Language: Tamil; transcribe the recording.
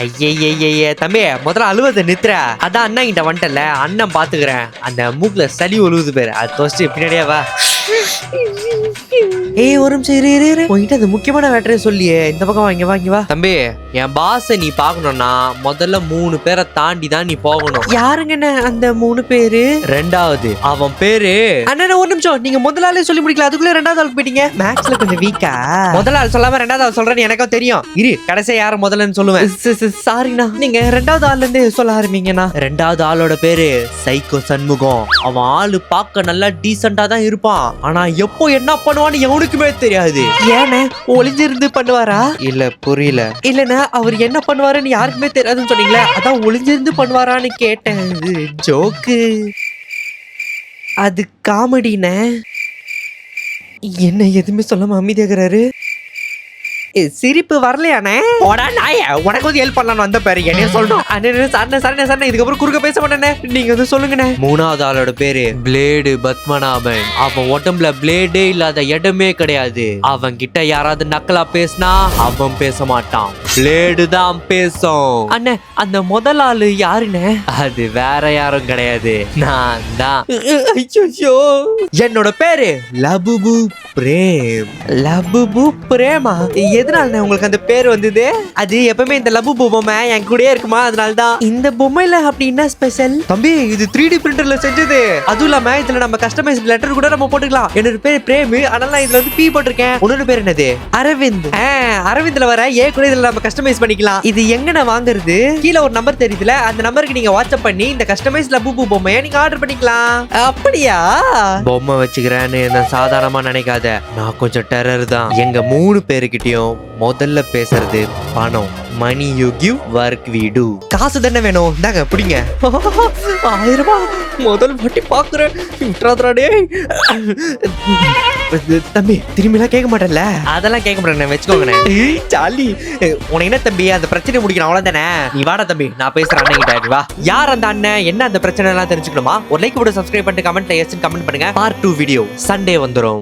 ஐயே தம்பி, முதல்ல அழுவதை நித்துற. அதான் அண்ணா கிட்ட வந்துட்டல, அண்ணன் பாத்துக்கிறேன். அந்த மூக்குல சளி ஒழுகுது பேரு, அது தோஸ்ட்டு பின்னாடியே வா. ஏய் ஒரு நிமிஷம் இரு. உன்கிட்ட அந்த முக்கியமான வேட்டரை சொல்லியே, இந்த பக்கம் வாங்கி வா தம்பி. என் பாஸ நீ பாக்கணும்னா முதல்ல 3 பேரை தாண்டி தான் நீ போகணும். யாருங்கண்ணே அந்த 3 பேரு? ரெண்டாவது அவன் பேரு அண்ணா. ஒரு நிமிஷம், நீங்க முதல் ஆளே சொல்லி முடிக்கல, அதுக்குள்ள ரெண்டாவது ஆளுக்கு போயிட்டீங்க. மேக்ஸ்ல கொஞ்சம் வீக்கா. முதல் ஆள் சொல்லாம ரெண்டாவது ஆள் சொல்றேன்னு எனக்கும் தெரியும். இரு கடைசியா யார முதல்லன்னு சொல்லுவேன். சாரிண்ணா, நீங்க ரெண்டாவது ஆள்ல இருந்து சொல்ல ஆரம்பிங்கண்ணா. ரெண்டாவது ஆளோட பேரு சைக்கோ சண்முகம். அவன் ஆளு பார்க்க நல்லா டீசெண்டா தான் இருப்பான், ஆனா எப்போ என்ன பண்ணுவான்னு எவனுக்குமே தெரியாது. ஏன்னா ஒளிஞ்சிருந்து பண்ணுவாரா? இல்ல புரியல. இல்லன்னா அவர் என்ன பண்ணுவாருன்னு யாருக்குமே தெரியாதுன்னு சொன்னீங்களே, அதான் ஒளிஞ்சிருந்து பண்ணுவாரான்னு கேட்டேன். இது ஜோக்கு, அது காமெடினே. என்ன எதுவுமே சொல்லாம அமைதியாகிறாரு. சிரிப்பு வரலையானே? உனக்கு வந்து ஹெல்ப் பண்ணலாம் வந்த பேரு என்ன சொல்லணும்? சரண இதுக்கப்புறம் குறுக்க பேச மாட்டேனே, நீங்க வந்து சொல்லுங்கண்ணே. மூணாவது ஆளோட பேரு பிளேடு பத்மநாபன். அவன் உடம்புல பிளேடே இல்லாத இடமே கிடையாது. அவன் கிட்ட யாராவது நக்கலா பேசினா அவன் பேச மாட்டான், பிளேடு தான் பேசும். அண்ணே அந்த முதல் ஆளு யாருன்னு? அது வேற யாரும் கிடையாது, நான் தான். என்னோட பேரு லபுபு பிரேம். லபுபு பிரேமா? எதனால உங்களுக்கு அந்த பேர் வந்தது? அது எப்பவுமே இந்த லபு பொம்மை என் கூடயே இருக்குமா, அதனாலதான். இந்த பொம்மையில அப்படி என்ன ஸ்பெஷல்? தம்பி இது 3D பிரிண்டர்ல செஞ்சது. அதுவும் இல்லாம இதுல நம்ம கஸ்டமைஸ் லெட்டர் கூட நம்ம போட்டுக்கலாம். என்னோட பேர் பிரேம், அதனால இதுல வந்து பி போட்டிருக்கேன். உன்னோட பேர் என்னது? அரவிந்த். அரவிந்த்ல வர ஏ கூட இதுல நம்ம கஸ்டமைஸ் பண்ணிக்கலாம். இது எங்கன வாங்குறது? கீழே ஒரு நம்பர் தெரியுதுல, அந்த நம்பருக்கு நீங்க வாட்ஸ்அப் பண்ணி இந்த கஸ்டமைஸ் லபு பொம்மையை நீங்க ஆர்டர் பண்ணிக்கலாம். அப்படியா? பொம்மை வச்சுக்கிறேன்னு நான் சாதாரணமா நினைக்காத, நான் கொஞ்சம் டெரர் தான். எங்க 3 பேருக்கிட்டையும் முதல்ல பேசுறது பணம். Money you give, work we do. காசு தானே வேணும், தாங்க பிடிங்க. 1000 ரூபாய் முதல் வாட்டி பாக்குறேன். தம்பி திரும்பிலாம் கேட்க மாட்டேன்ல? அதெல்லாம் கேட்க மாட்டேன், வச்சுக்கோங்கண்ணே. சாலி உனக்கு என்ன தம்பி அந்த பிரச்சனை முடிக்கணும் அவ்வளவுதானே? நீ வாடா தம்பி, நான் பேசுறேன் அண்ணன் கிட்ட. வா. யார் அந்த அண்ணன், என்ன அந்த பிரச்சனை எல்லாம் தெரிஞ்சுக்கணுமா? ஒரு லைக் போட்டு சப்ஸ்கிரைப் பண்ணிட்டு கமெண்ட்ல எஸ் கமெண்ட் பண்ணுங்க. பார்ட் 2 வீடியோ சண்டே வந்துரும்.